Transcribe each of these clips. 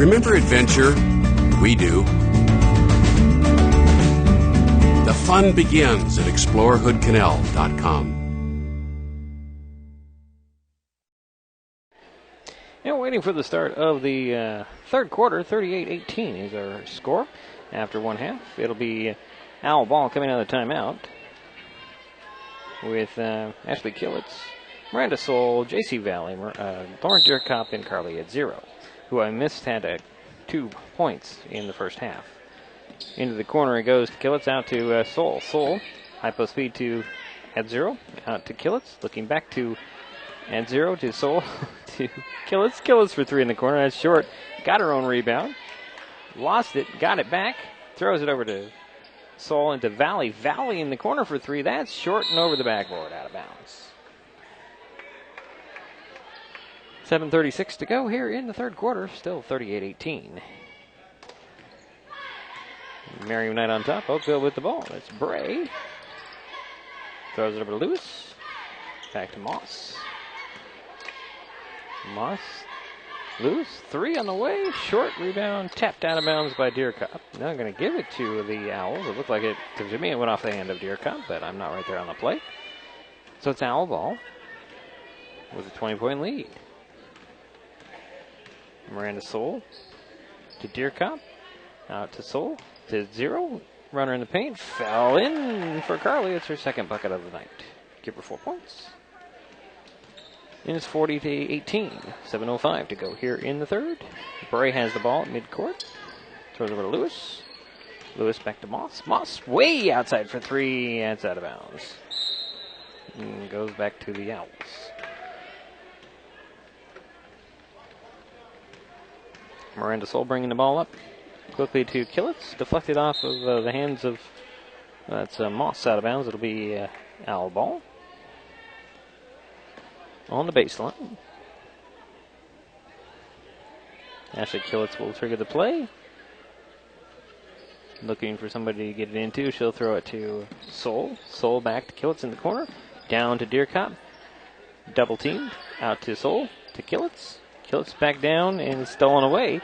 Remember adventure? We do. The fun begins at explorehoodcanal.com. And waiting for the start of the third quarter, 38-18 is our score. After one half, it'll be Owl Ball coming out of the timeout with Ashley Killitz, Miranda Soul, J.C. Valley, Lauren Dierkop, and Carly at 0, who I missed had 2 points in the first half. Into the corner it goes to Killitz, out to Soul. Soul, high post feed to at 0, out to Killitz, looking back to at 0 to Soul to Killitz. Killitz for 3 in the corner, that's short. Got her own rebound, lost it, got it back, throws it over to Soul into Valley. Valley in the corner for 3. That's short and over the backboard, out of bounds. 7:36 to go here in the third quarter. Still 38-18. Merriam Knight on top. Oakville with the ball. That's Bray. Throws it over to Lewis. Back to Moss. Moss. Lewis, 3 on the way. Short rebound, tapped out of bounds by Dierkop. Now I'm going to give it to the Owls. It looked like it, to me, it went off the hand of Dierkop, but I'm not right there on the play. So it's Owl ball with a 20-point lead. Miranda Soul to Dierkop. Out to Soul to 0. Runner in the paint. Fell in for Carly. It's her second bucket of the night. Give her 4 points. And it's 40-18. 7:05 to go here in the third. Bray has the ball at midcourt. Throws over to Lewis. Lewis back to Moss. Moss way outside for 3. That's out of bounds. And goes back to the Owls. Miranda Soul bringing the ball up quickly to Killitz. Deflected off of the hands of Moss out of bounds. It'll be Owl ball. On the baseline. Ashley Killitz will trigger the play. Looking for somebody to get it into. She'll throw it to Soul. Soul back to Killitz in the corner. Down to Dierkop. Double teamed. Out to Soul. To Killitz. Killitz back down and stolen away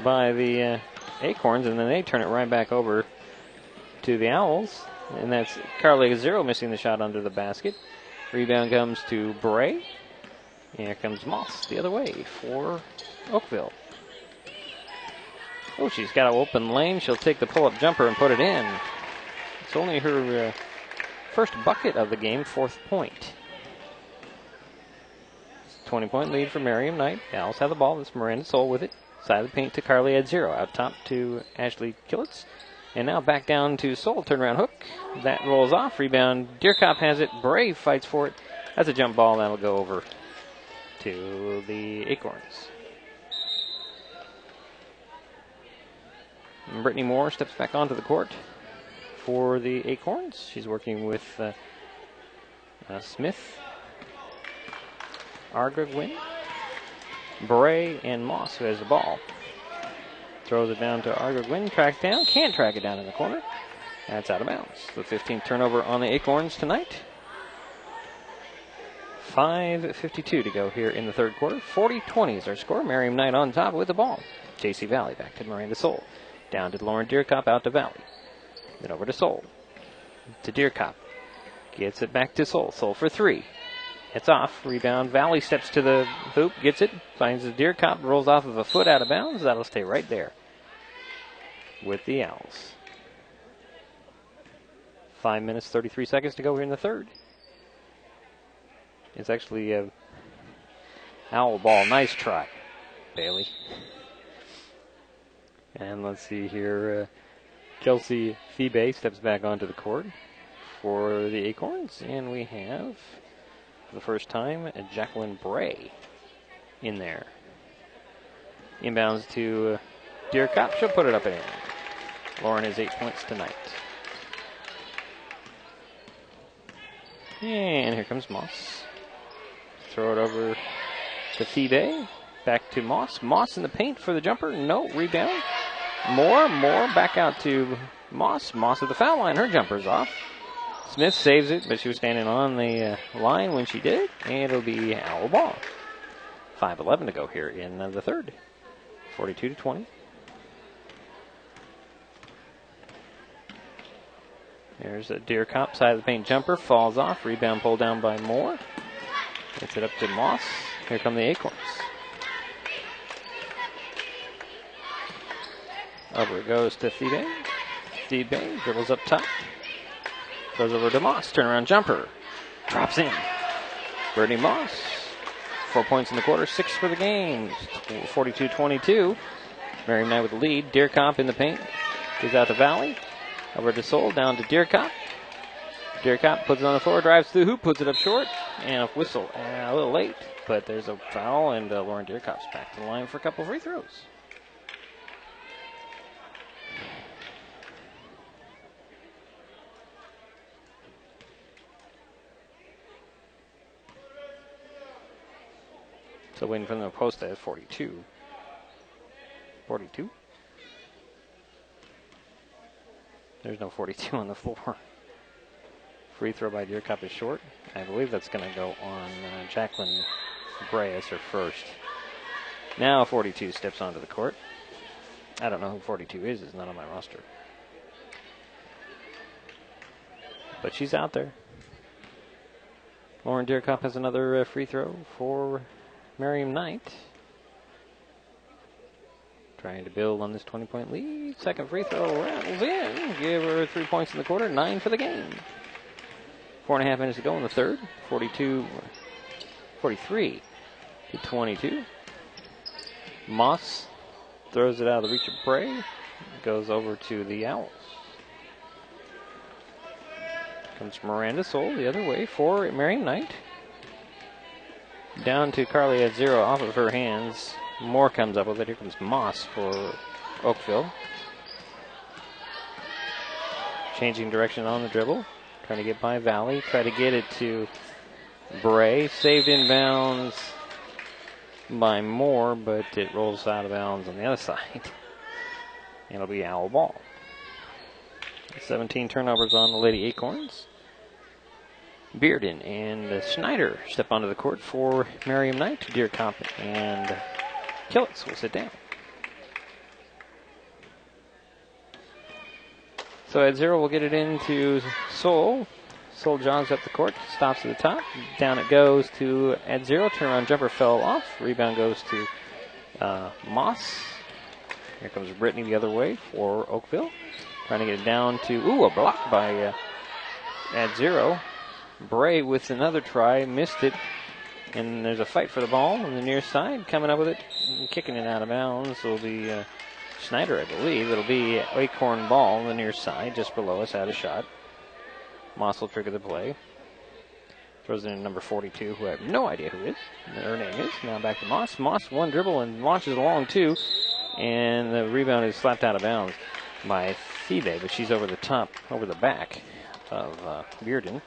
by the Acorns. And then they turn it right back over to the Owls. And that's Carly 0 missing the shot under the basket. Rebound comes to Bray. And here comes Moss the other way for Oakville. Oh, she's got an open lane. She'll take the pull-up jumper and put it in. It's only her first bucket of the game, 4th point. 20-point lead for Merriam Knight. The Owls have the ball. It's Miranda Soul with it. Side of the paint to Carly at 0. Out top to Ashley Killitz. And now back down to Soul. Turnaround hook. That rolls off. Rebound. Dierkop has it. Bray fights for it. That's a jump ball. That'll go over to the Acorns. And Brittany Moore steps back onto the court for the Acorns. She's working with Smith, Argagwin, Bray, and Moss, who has the ball. Throws it down to Argagwin. Tracked down. Can't track it down in the corner. That's out of bounds. The 15th turnover on the Acorns tonight. 5:52 to go here in the third quarter. 40-20 is our score. Merriam Knight on top with the ball. J.C. Valley back to Miranda Soul. Down to Lauren Dierkop, out to Valley. Then over to Soul. To Dierkop. Gets it back to Soul. Soul for 3. It's off. Rebound. Valley steps to the hoop. Gets it. Finds the Dierkop. Rolls off of a foot out of bounds. That'll stay right there with the Owls. 5 minutes, 33 seconds to go here in the third. It's actually a Owl ball. Nice try, Bailey. And let's see here. Kelsey Febe steps back onto the court for the Acorns. And we have, for the first time, Jacqueline Bray in there. Inbounds to Dierkop. She'll put it up and in. Lauren has 8 points tonight. And here comes Moss. Throw it over to Febe. Back to Moss. Moss in the paint for the jumper. No. Rebound. Moore back out to Moss. Moss at the foul line. Her jumper's off. Smith saves it, but she was standing on the line when she did it. And it'll be Owl ball. 5:11 to go here in the third. 42-20. There's a Deer Cop side of the paint jumper, falls off, rebound pulled down by Moore. Gets it up to Moss. Here come the Acorns. Over it goes to Thiebe. Thiebe dribbles up top. Goes over to Moss. Turnaround jumper. Drops in. Brittany Moss. 4 points in the quarter, 6 for the game. 42-22. Merriam Knight with the lead. Deer Cop in the paint. Gives out to Valley. Over to Soul, down to Deer Cop. Deer Cop puts it on the floor, drives through the hoop, puts it up short, and a whistle. A little late, but there's a foul, and Lauren Deer Cop's back to the line for a couple free throws. So waiting for them to post that at 42. 42? There's no 42 on the floor. Free throw by Deer Cop is short. I believe that's going to go on Jacqueline Bray as her first. Now 42 steps onto the court. I don't know who 42 is. It's not on my roster. But she's out there. Lauren Deer Cop has another free throw for Merriam Knight. Trying to build on this 20-point lead. Second free throw rattles in. Give her 3 points in the quarter. 9 for the game. 4.5 minutes to go in the third. 43-22. Moss throws it out of the reach of Bray. Goes over to the Owls. Comes Miranda Soul the other way for Merriam Knight. Down to Carly at 0 off of her hands. Moore comes up with it. Here comes Moss for Oakville. Changing direction on the dribble. Trying to get by Valley. Try to get it to Bray. Saved inbounds by Moore, but it rolls out of bounds on the other side. It'll be Owl ball. 17 turnovers on the Lady Acorns. Bearden and Schneider step onto the court for Merriam Knight. Deer Cop and Killitz will sit down. So at 0, we'll get it into Soul. Soul jogs up the court, stops at the top. Down it goes to at 0. Turnaround jumper fell off. Rebound goes to Moss. Here comes Brittany the other way for Oakville. Trying to get it down to, a block by at 0. Bray with another try, missed it. And there's a fight for the ball on the near side. Coming up with it, kicking it out of bounds will be Schneider, I believe. It'll be Acorn ball on the near side, just below us, out of shot. Moss will trigger the play. Throws it in number 42, who I have no idea who is. Her name is. Now back to Moss. Moss one dribble and launches along two. And the rebound is slapped out of bounds by Thiebe, but she's over the top, over the back of Bearden.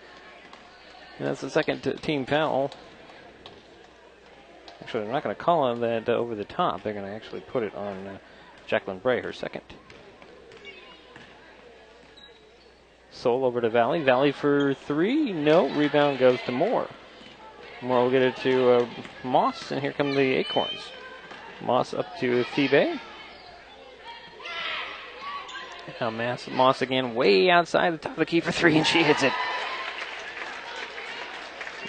And that's the second team foul. Actually, they're not going to call on that over the top. They're going to actually put it on Jacqueline Bray, her second. Soul over to Valley. Valley for 3. No. Rebound goes to Moore. Moore will get it to Moss, and here come the Acorns. Moss up to Thiebe. Now Moss again way outside the top of the key for 3, and she hits it.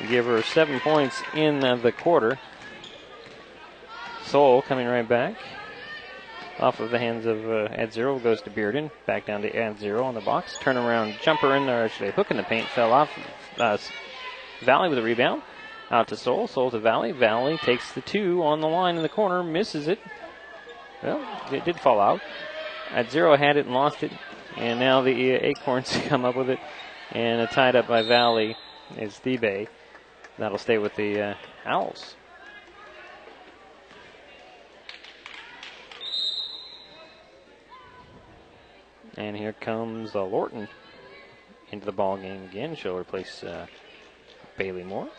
Give her 7 points in the quarter. Soul coming right back. Off of the hands of Ad Zero goes to Bearden. Back down to Ad Zero on the box. Turnaround jumper in there. Actually, a hook in the paint fell off. Valley with a rebound. Out to Soul. Soul to Valley. Valley takes the 2 on the line in the corner. Misses it. Well, it did fall out. Ad Zero had it and lost it. And now the Acorns come up with it. And tied up by Valley is Thiebe. That'll stay with the Owls. And here comes Lorton into the ball game again. She'll replace Bailey Moore.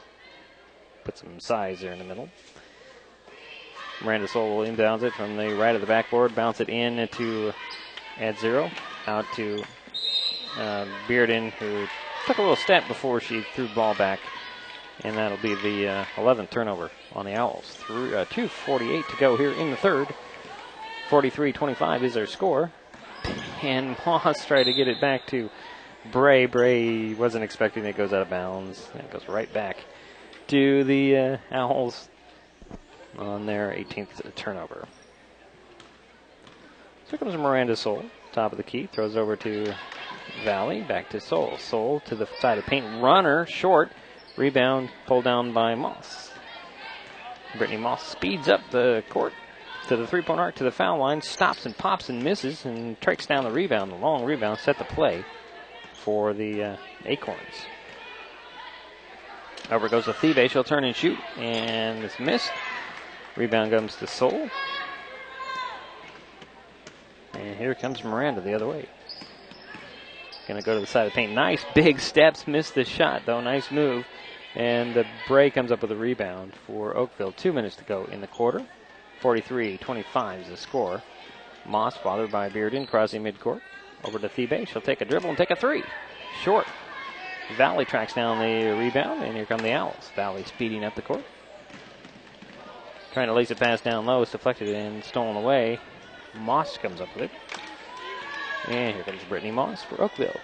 Put some size there in the middle. Miranda Soul will inbounds it from the right of the backboard. Bounce it in to Ad Zero. Out to Bearden, who took a little step before she threw the ball back And that'll be the 11th turnover on the Owls. 2:48 to go here in the third. 43-25 is their score. And Moss tried to get it back to Bray. Bray wasn't expecting it. Goes out of bounds. And it goes right back to the Owls on their 18th turnover. So here comes Miranda Soul, top of the key. Throws over to Valley. Back to Soul. Soul to the side of paint. Runner short. Rebound pulled down by Moss. Brittany Moss speeds up the court to the three-point arc, to the foul line, stops and pops and misses, and tracks down the rebound. The long rebound set the play for the Acorns. Over goes to Thebe. She'll turn and shoot, and it's missed. Rebound comes to Soul. And here comes Miranda the other way. Going to go to the side of the paint. Nice big steps. Missed the shot, though. Nice move. And Bray comes up with a rebound for Oakville. 2 minutes to go in the quarter. 43-25 is the score. Moss, bothered by Bearden, crossing midcourt. Over to Thebe. She'll take a dribble and take a three. Short. Valley tracks down the rebound, and here come the Owls. Valley speeding up the court. Trying to lace it pass down low. It's deflected and stolen away. Moss comes up with it. And here comes Brittany Moss for Oakville.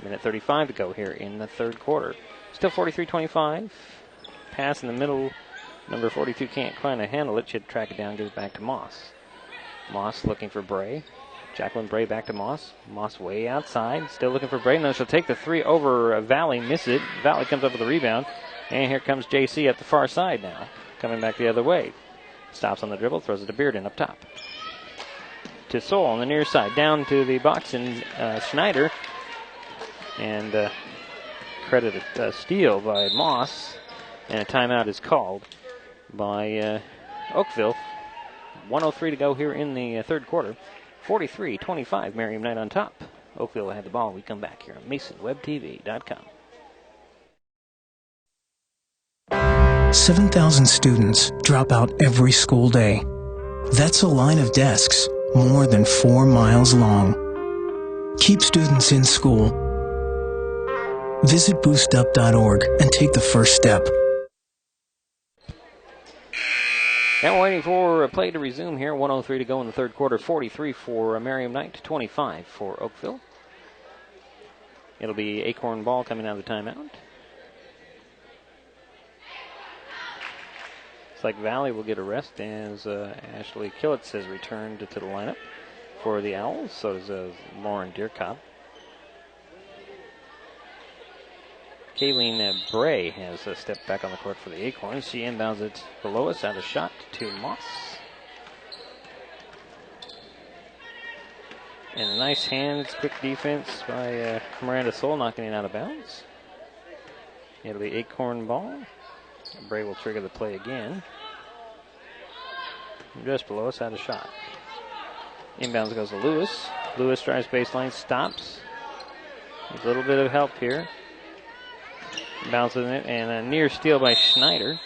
Minute 35 to go here in the third quarter. Still 43-25. Pass in the middle. Number 42 can't kind of handle it. Should track it down, gives back to Moss. Moss looking for Bray. Jacqueline Bray back to Moss. Moss way outside. Still looking for Bray. No, she'll take the three over Valley. Miss it. Valley comes up with a rebound. And here comes JC at the far side now. Coming back the other way. Stops on the dribble. Throws it to Bearden up top. To Soul on the near side. Down to the box and Schneider. And credited steal by Moss. And a timeout is called by Oakville. 1:03 to go here in the third quarter. 43-25, Merriam Knight on top. Oakville had the ball. We come back here on MasonWebTV.com. 7,000 students drop out every school day. That's a line of desks more than 4 miles long. Keep students in school. Visit boostup.org and take the first step. Now we're waiting for a play to resume here. 1:03 to go in the third quarter. 43 for Merriam Knight, 25 for Oakville. It'll be Acorn ball coming out of the timeout. Looks like Valley will get a rest as Ashley Killitz has returned to the lineup for the Owls. So does Lauren Deerkop. Kayleen Bray has stepped back on the court for the Acorns. She inbounds it below us, out of shot to Moss. And a nice hands, quick defense by Miranda Soul, knocking it out of bounds. It'll be Acorn ball. Bray will trigger the play again. Just below us, out of shot. Inbounds goes to Lewis. Lewis drives baseline, stops. Needs a little bit of help here. Bounces it, and a near steal by Schneider.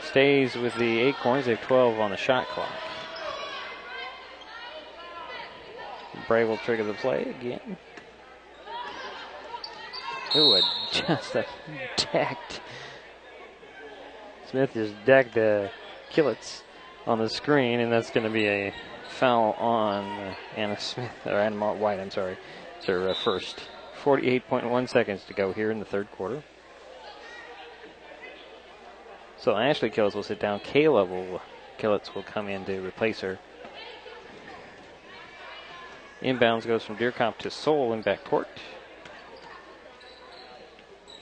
Stays with the Acorns. They have 12 on the shot clock. Bray will trigger the play again. Ooh, just a decked. Smith just decked Killitz on the screen, and that's going to be a foul on Anna Smith, or Anna White, I'm sorry. It's her first. 48.1 seconds to go here in the third quarter. So Ashley Killitz will sit down. Killitz will come in to replace her. Inbounds goes from Deerkop to Soul in backcourt.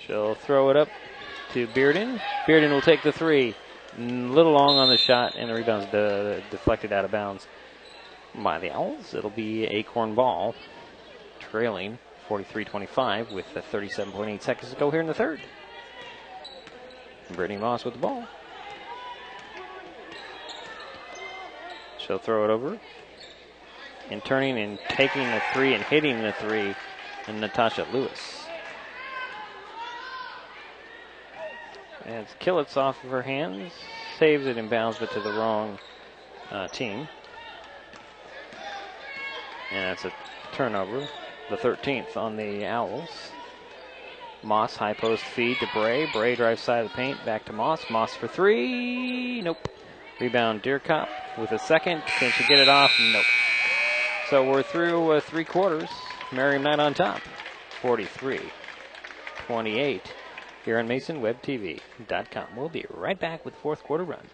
She'll throw it up to Bearden. Bearden will take the three. A little long on the shot, and the rebound's deflected out of bounds by the Owls. It'll be Acorn ball, trailing 43-25 with 37.8 seconds to go here in the third. Brittany Moss with the ball. She'll throw it over. And turning and taking the three and hitting the three, and Natasha Lewis. And Killitz off of her hands. Saves it in bounds, but to the wrong team. And that's a turnover. The 13th on the Owls. Moss, high post feed to Bray. Bray drives side of the paint, back to Moss. Moss for three. Nope. Rebound, Deerkop with a second. Can she get it off? Nope. So we're through 3 quarters. Merriam Knight on top, 43-28. Here on MasonWebTV.com. We'll be right back with the fourth quarter run.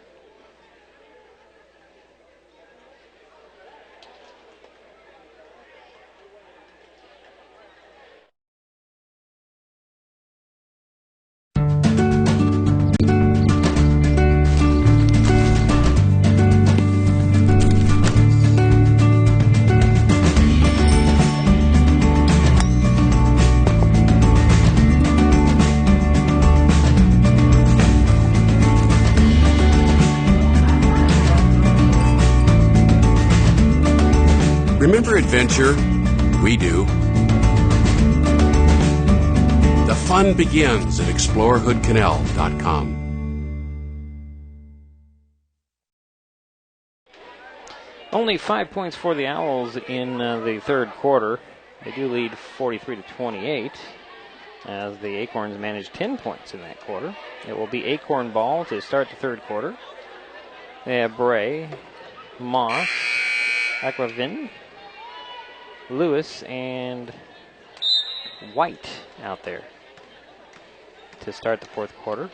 Remember adventure? We do. The fun begins at explorehoodcanal.com. Only 5 points for the Owls in the third quarter. They do lead 43-28 as the Acorns managed 10 points in that quarter. It will be Acorn ball to start the third quarter. They have Bray, Moss, Akravin, Lewis, and White out there to start the fourth quarter.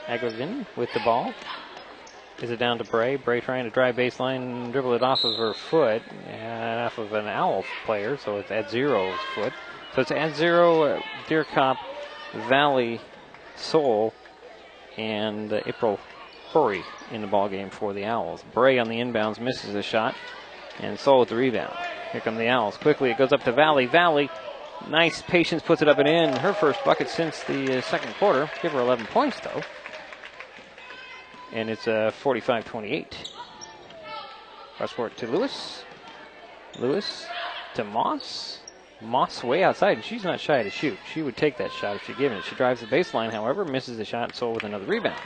Agravin with the ball. Is it down to Bray? Bray trying to drive baseline, dribble it off of her foot, and off of an Owl player, so it's at Zero's foot. So it's at Zero, Deerkop, Valley, Soul, and April Hurry in the ball game for the Owls. Bray on the inbounds misses the shot, and Soul with the rebound. Here come the Owls. Quickly, it goes up to Valley. Valley, nice patience, puts it up and in. Her first bucket since the second quarter. Give her 11 points, though. And it's 45-28. Cross court to Lewis. Lewis to Moss. Moss way outside, and she's not shy to shoot. She would take that shot if she'd given it. She drives the baseline, however, misses the shot, Soul with another rebound.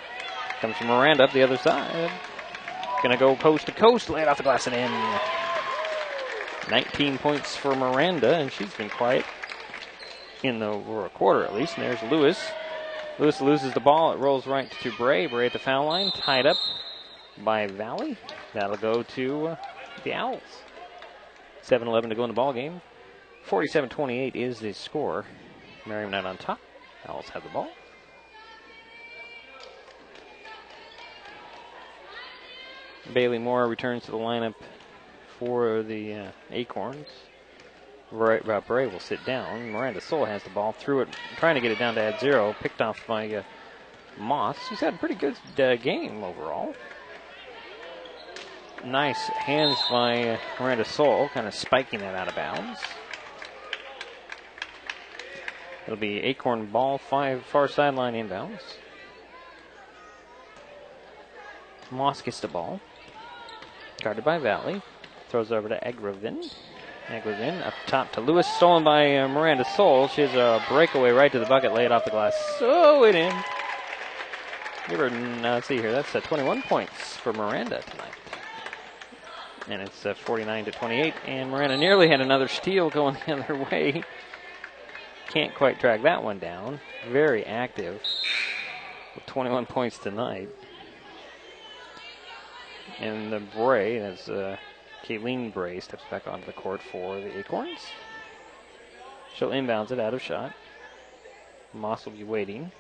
Comes from Miranda up the other side. Gonna go coast to coast, lay it off the glass and in. 19 points for Miranda, and she's been quiet in the quarter at least. And there's Lewis. Lewis loses the ball. It rolls right to Bray. Bray at the foul line, tied up by Valley. That'll go to the Owls. 7:11 to go in the ball game. 47-28 is the score. Merriam Knight on top. Owls have the ball. Bailey Moore returns to the lineup for the Acorns. Bray will sit down. Miranda Soul has the ball. Threw it, trying to get it down to add zero. Picked off by Moss. She's had a pretty good game overall. Nice hands by Miranda Soul, kind of spiking that out of bounds. It'll be Acorn ball, far sideline inbounds. Moss gets the ball. Guarded by Valley. Throws it over to Agravin. Agravin up top to Lewis. Stolen by Miranda Soul. She has a breakaway right to the bucket. Lay it off the glass. So it in. Give her, let's see here. That's 21 points for Miranda tonight. And it's 49-28. And Miranda nearly had another steal going the other way. Can't quite track that one down. Very active with 21 points tonight. And the Bray, as Kayleen Bray steps back onto the court for the Acorns. She'll inbounds it out of shot. Moss will be waiting.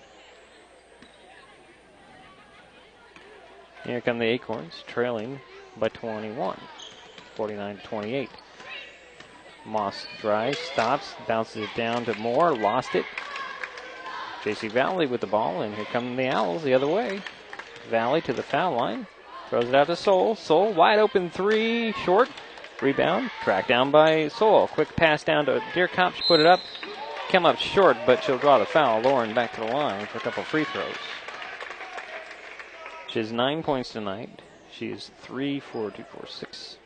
Here come the Acorns, trailing by 21, 49-28. Moss drives, stops, bounces it down to Moore, lost it. J.C. Valley with the ball, and here come the Owls the other way. Valley to the foul line, throws it out to Soul. Soul, wide open three, short. Rebound, tracked down by Soul. Quick pass down to Deerkop, she put it up. Come up short, but she'll draw the foul. Lauren back to the line for a couple free throws. She has 9 points tonight. She's 3 for 6.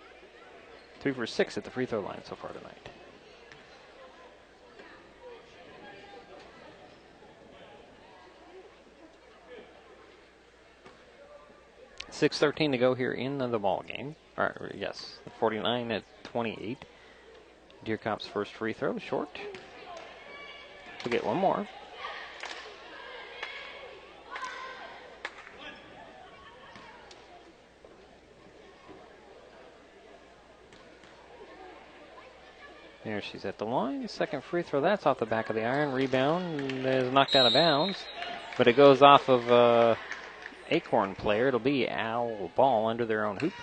3 for 6 at the free throw line so far tonight. .6:13 to go here in the ball game. Yes, 49-28. Deerkop's first free throw, short. We'll get one more. There she's at the line. Second free throw. That's off the back of the iron. Rebound is knocked out of bounds. But it goes off of Acorn player. It'll be Owl ball under their own hoop.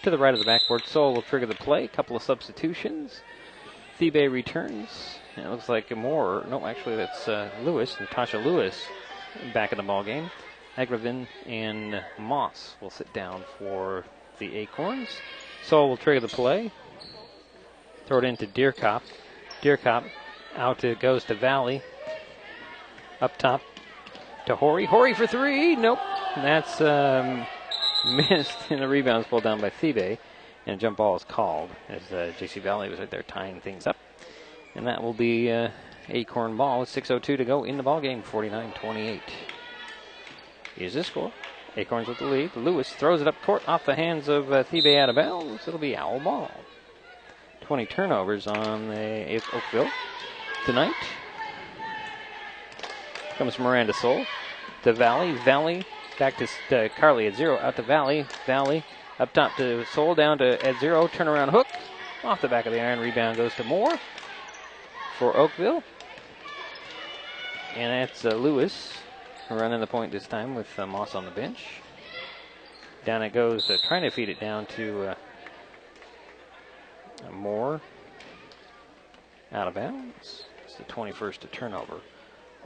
To the right of the backboard. Sol will trigger the play. Couple of substitutions. Thebe returns. And it looks like more. No, actually that's Lewis. Natasha Lewis back in the ball game. Agravin and Moss will sit down for the Acorns. Sol will trigger the play. Throw it into Deerkop. Deerkop out it goes to Valley. Up top to Horry. Horry for three. Nope. That's missed. And the rebound's pulled down by Thebe. And a jump ball is called as JC Valley was right there tying things up. And that will be Acorn ball with 6:02 to go in the ball game. 49-28 is the score. Acorns with the lead. Lewis throws it up court off the hands of Thebe out of bounds. It'll be Owl ball. 20 turnovers on the Oakville tonight. Comes Miranda Sol to Valley. Valley back to Carly at 0. Out to Valley. Valley up top to Sol. Down to at 0. Turnaround hook. Off the back of the iron. Rebound goes to Moore for Oakville. And that's Lewis running the point this time with Moss on the bench. Down it goes, trying to feed it down to Moore. Out of bounds. It's the 21st to turnover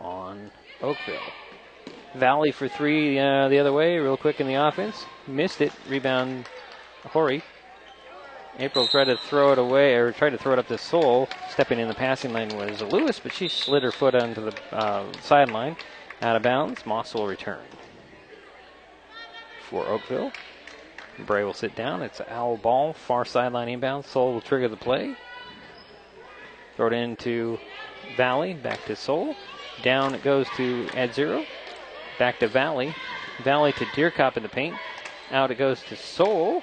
on Oakville. Valley for three the other way, real quick in the offense. Missed it. Rebound, Horry. April tried to throw it away, or tried to throw it up to Sol. Stepping in the passing lane was Lewis, but she slid her foot onto the sideline. Out of bounds. Moss will return for Oakville. Bray will sit down. It's Owl ball, far sideline inbound. Sol will trigger the play. Throw it into Valley, back to Sol. Down it goes to Ed0. Back to Valley. Valley to Deerkop in the paint. Out it goes to Sol.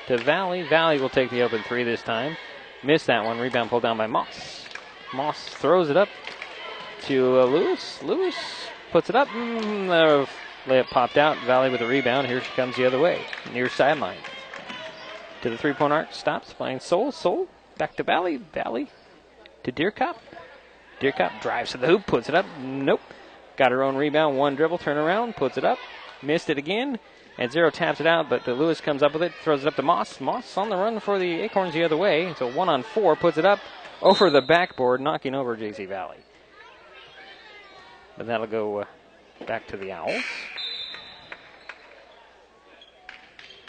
To Valley. Valley will take the open three this time. Missed that one. Rebound pulled down by Moss. Moss throws it up to Lewis. Lewis puts it up. Layup popped out. Valley with a rebound. Here she comes the other way. Near sideline. To the three-point arc. Stops. Playing Sol. Sol. Back to Valley. Valley to Deerkop. Deerkop drives to the hoop. Puts it up. Nope. Got her own rebound. One dribble. Turn around. Puts it up. Missed it again. And 0 taps it out, but Lewis comes up with it. Throws it up to Moss. Moss on the run for the Acorns the other way. So 1-on-4. Puts it up over the backboard. Knocking over JC Valley. But that'll go back to the Owls.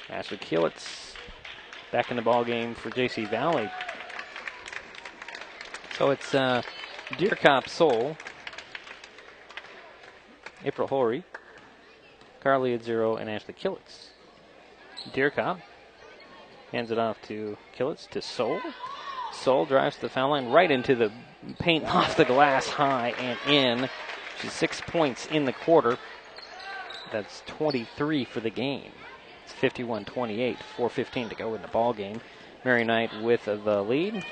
Ashley Kielitz back in the ball game for JC Valley. So it's Deerkop Sol, April Horry, Carly at 0, and Ashley Kielitz. Deerkop hands it off to Kielitz to Sol. Sol drives to the foul line right into the paint off the glass high and in. She's 6 points in the quarter. That's 23 for the game. It's 51-28, 4:15 to go in the ball game. Mary Knight with the lead.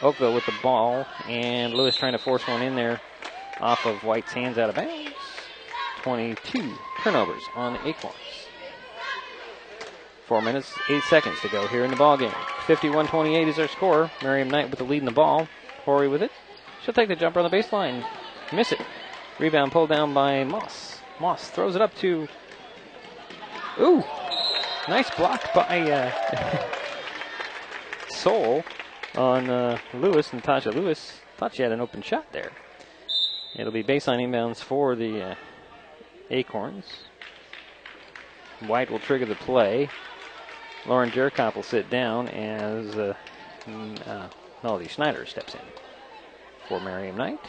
Oakville with the ball, and Lewis trying to force one in there off of White's hands out of bounds. 22 turnovers on the Acorns. 4 minutes, 8 seconds to go here in the ball game. 51-28 is our score. Miriam Knight with the lead in the ball. Horry with it. She'll take the jumper on the baseline. Miss it. Rebound pulled down by Moss. Moss throws it up to... Ooh! Nice block by Sol on Lewis, Natasha Lewis. Thought she had an open shot there. It'll be baseline inbounds for the Acorns. White will trigger the play. Lauren Jerkop will sit down as Melody Schneider steps in for Miriam Knight.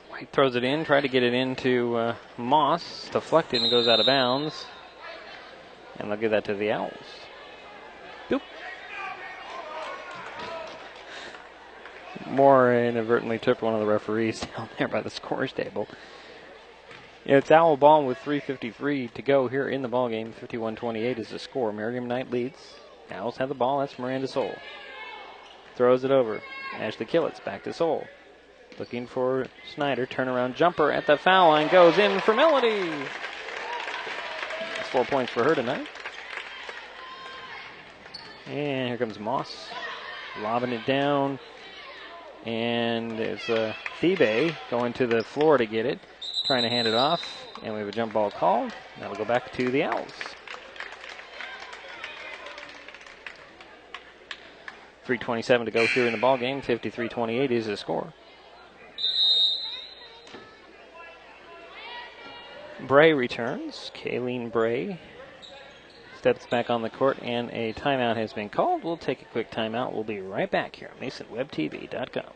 White throws it in, tried to get it into Moss. Deflected and goes out of bounds. And they'll give that to the Owls. Boop. Moore inadvertently took one of the referees down there by the scores table. It's Owl ball with 3:53 to go here in the ball game. 51-28 is the score. Miriam Knight leads. Owls have the ball. That's Miranda Sol. Throws it over. Ashley Killitz back to Soul. Looking for Snyder. Turnaround jumper at the foul line. Goes in for Melody. That's 4 points for her tonight. And here comes Moss. Lobbing it down. And it's Thebe going to the floor to get it. Trying to hand it off. And we have a jump ball called. That'll go back to the Owls. 3:27 to go here in the ball game. 53-28 is the score. Bray returns. Kayleen Bray steps back on the court, and a timeout has been called. We'll take a quick timeout. We'll be right back here on MasonWebTV.com.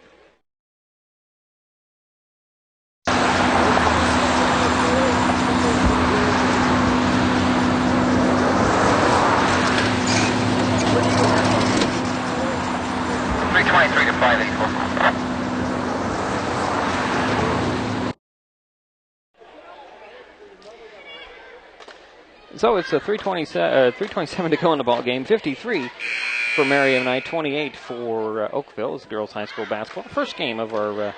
So it's a 3:27 to go in the ball game. 53 for Merriam Knight, 28 for Oakville. It's girls high school basketball. First game of our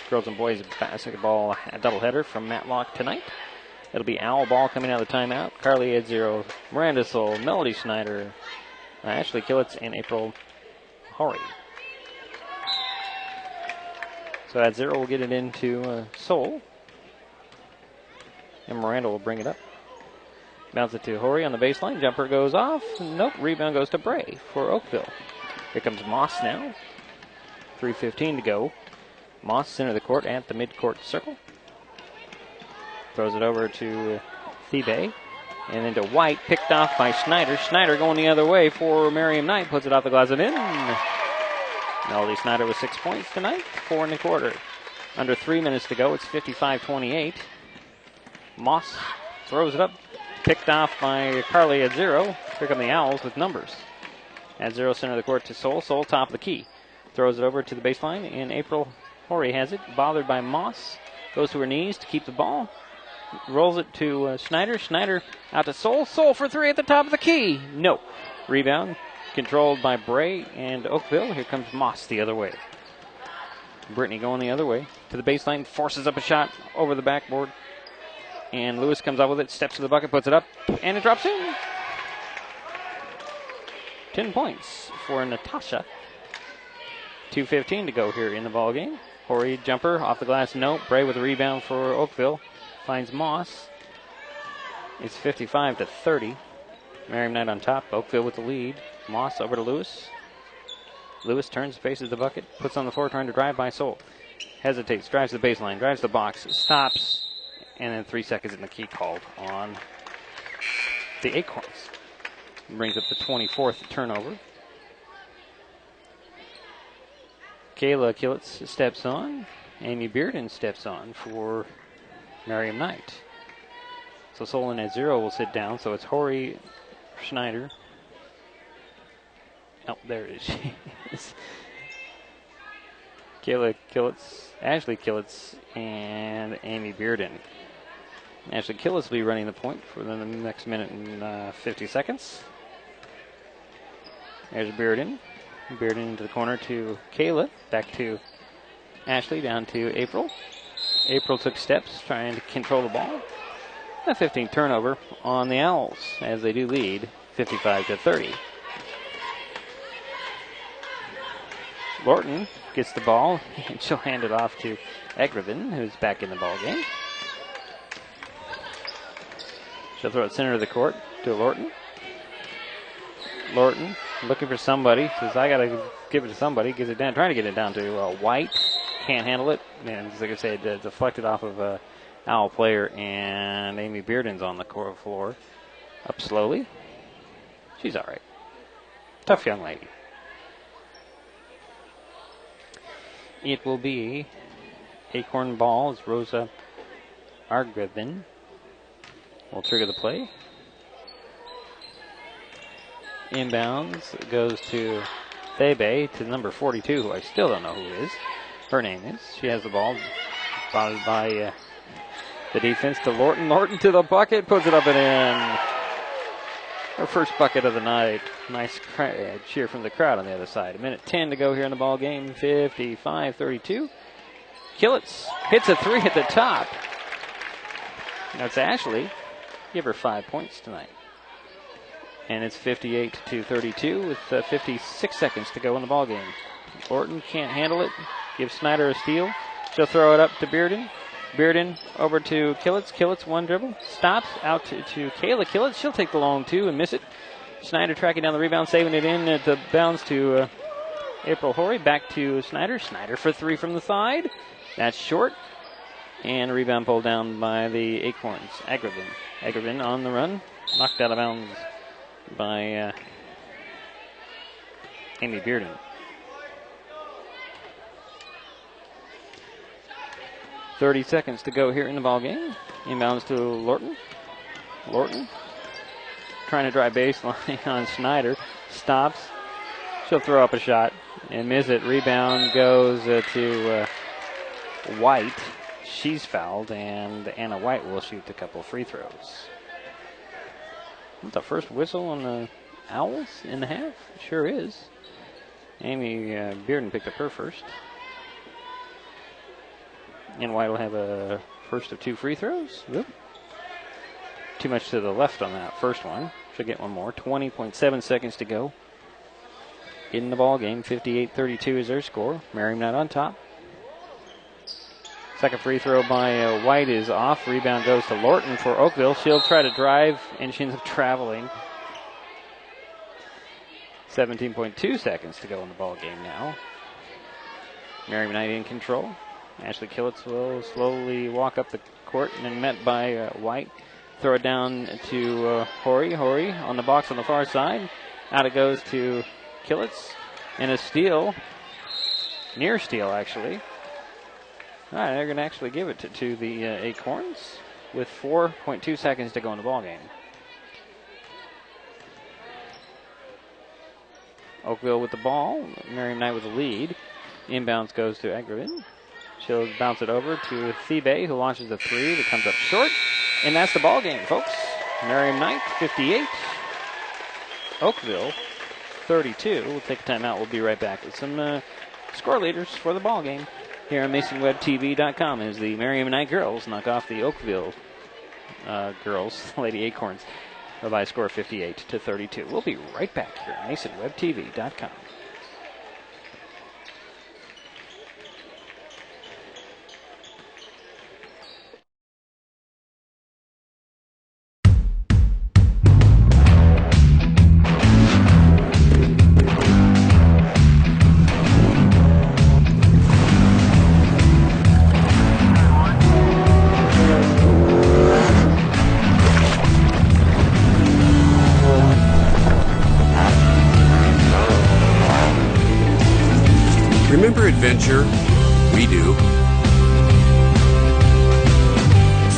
girls and boys basketball doubleheader from Matlock tonight. It'll be Owl ball coming out of the timeout. Carly Edzero, Miranda Soul, Melody Schneider, Ashley Killitz, and April Horry. So Edzero will get it into Soul. And Miranda will bring it up. Bounce it to Horry on the baseline. Jumper goes off. Nope. Rebound goes to Bray for Oakville. Here comes Moss now. 3:15 to go. Moss center of the court at the midcourt circle. Throws it over to Thebe. And then to White. Picked off by Schneider. Schneider going the other way for Merriam Knight. Puts it off the glass and in. Melody Schneider with 6 points tonight. 4 1/4. Under 3 minutes to go. It's 55-28. Moss throws it up. Picked off by Carly Edzero. Here come the Owls with numbers. Edzero center of the court to Soul. Soul top of the key. Throws it over to the baseline, and April Horry has it. Bothered by Moss. Goes to her knees to keep the ball. Rolls it to Schneider. Schneider out to Soul. Soul for three at the top of the key. No. Rebound controlled by Bray and Oakville. Here comes Moss the other way. Brittany going the other way to the baseline. Forces up a shot over the backboard. And Lewis comes up with it, steps to the bucket, puts it up, and it drops in. 10 points for Natasha. 2:15 to go here in the ball game. Horry jumper off the glass, no. Bray with a rebound for Oakville. Finds Moss. It's 55-30. Merriam Knight on top. Oakville with the lead. Moss over to Lewis. Lewis turns, faces the bucket, puts on the floor, trying to drive by Soul. Hesitates, drives the baseline, drives the box, stops. And then 3 seconds in the key called on the Acorns. Brings up the 24th turnover. Kayla Killitz steps on. Amy Bearden steps on for Merriam Knight. So Solon at 0 will sit down. So it's Horry, Schneider. Oh, there it is. Kayla Killitz, Ashley Killitz, and Amy Bearden. Ashley Killitz will be running the point for the next minute and 50 seconds. There's Bearden. Bearden into the corner to Kayla. Back to Ashley, down to April. April took steps trying to control the ball. A 15 turnover on the Owls as they do lead 55-30. Lorton gets the ball and she'll hand it off to Egervin, who's back in the ball game. She'll throw it center of the court to Lorton. Lorton looking for somebody. Says, I got to give it to somebody. Gives it down. Trying to get it down to White. Can't handle it. And like I said, deflected off of a Owl player. And Amy Bearden's on the court floor. Up slowly. She's all right. Tough young lady. It will be Acorn ball as Rosa Argravin will trigger the play. Inbounds goes to Thebe, to number 42, who I still don't know who is. Her name is. She has the ball. Followed by the defense to Lorton. Lorton to the bucket, puts it up and in. Our first bucket of the night. Nice cheer from the crowd on the other side. 1:10 to go here in the ball game. 55-32. Killitz hits a three at the top. That's Ashley. Give her 5 points tonight. And it's 58-32 with 56 seconds to go in the ball game. Orton can't handle it. Gives Snyder a steal. She'll throw it up to Bearden. Bearden over to Killitz. Killitz one dribble. Stops out to Kayla Killitz. She'll take the long two and miss it. Snyder tracking down the rebound, saving it in at the bounce to April Horry. Back to Snyder. Snyder for three from the side. That's short. And a rebound pulled down by the Acorns. Agrivin on the run. Knocked out of bounds by Amy Bearden. .30 seconds to go here in the ball game. Inbounds to Lorton. Lorton trying to drive baseline on Snyder. Stops. She'll throw up a shot and miss it. Rebound goes to White. She's fouled, and Anna White will shoot a couple free throws. That's the first whistle on the Owls in the half. It sure is. Amy Bearden picked up her first. And White will have a first of two free throws. Yep. Too much to the left on that first one. She'll get one more. 20.7 seconds to go in the ball game. 58-32 is their score. Merriam Knight on top. Second free throw by White is off. Rebound goes to Lorton for Oakville. She'll try to drive, and she ends up traveling. 17.2 seconds to go in the ball game now. Merriam Knight in control. Ashley Killitz will slowly walk up the court and then met by White. Throw it down to Horry. Horry on the box on the far side. Out it goes to Killitz. And a steal. Near steal, actually. All right, they're going to actually give it to the Acorns with 4.2 seconds to go in the ballgame. Oakville with the ball. Merriam Knight with the lead. Inbounds goes to Agrivin. She'll bounce it over to Thebe, who launches a three that comes up short. And that's the ball game, folks. Merriam Knight, 58. Oakville, 32. We'll take a timeout. We'll be right back with some score leaders for the ball game. Here on MasonWebTV.com as the Merriam Knight girls knock off the Oakville girls, Lady Acorns, by a score of 58-32. We'll be right back here on MasonWebTV.com. Remember adventure? We do.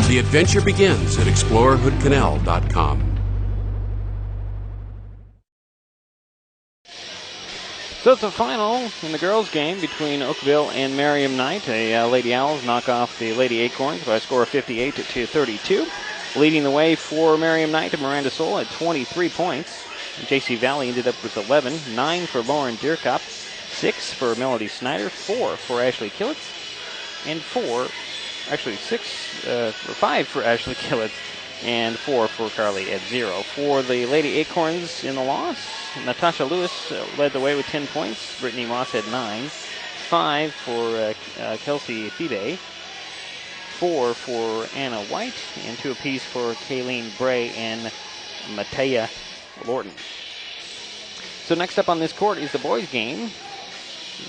The adventure begins at explorehoodcanal.com. So it's a final in the girls' game between Oakville and Merriam Knight. Lady Owls knock off the Lady Acorns by a score of 58-32. Leading the way for Merriam Knight and Miranda Soul at 23 points. J.C. Valley ended up with 11, 9 for Lauren Deerkop, 6 for Melody Snyder, 4 for Ashley Killitz, and 5 for Ashley Killitz, and 4 for Carly at 0. For the Lady Acorns in the loss, Natasha Lewis led the way with 10 points. Brittany Moss had 9. 5 for Kelsey Thebe, 4 for Anna White, and 2 apiece for Kayleen Bray and Matea Lorton. So next up on this court is the boys' game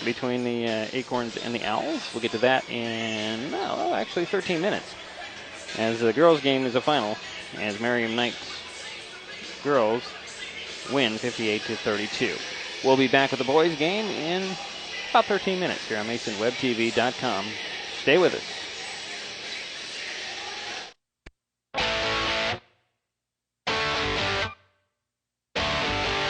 between the Acorns and the Owls. We'll get to that in, actually 13 minutes. As the girls' game is a final, as Merriam Knight girls win 58-32. We'll be back with the boys' game in about 13 minutes here on MasonWebTV.com. Stay with us.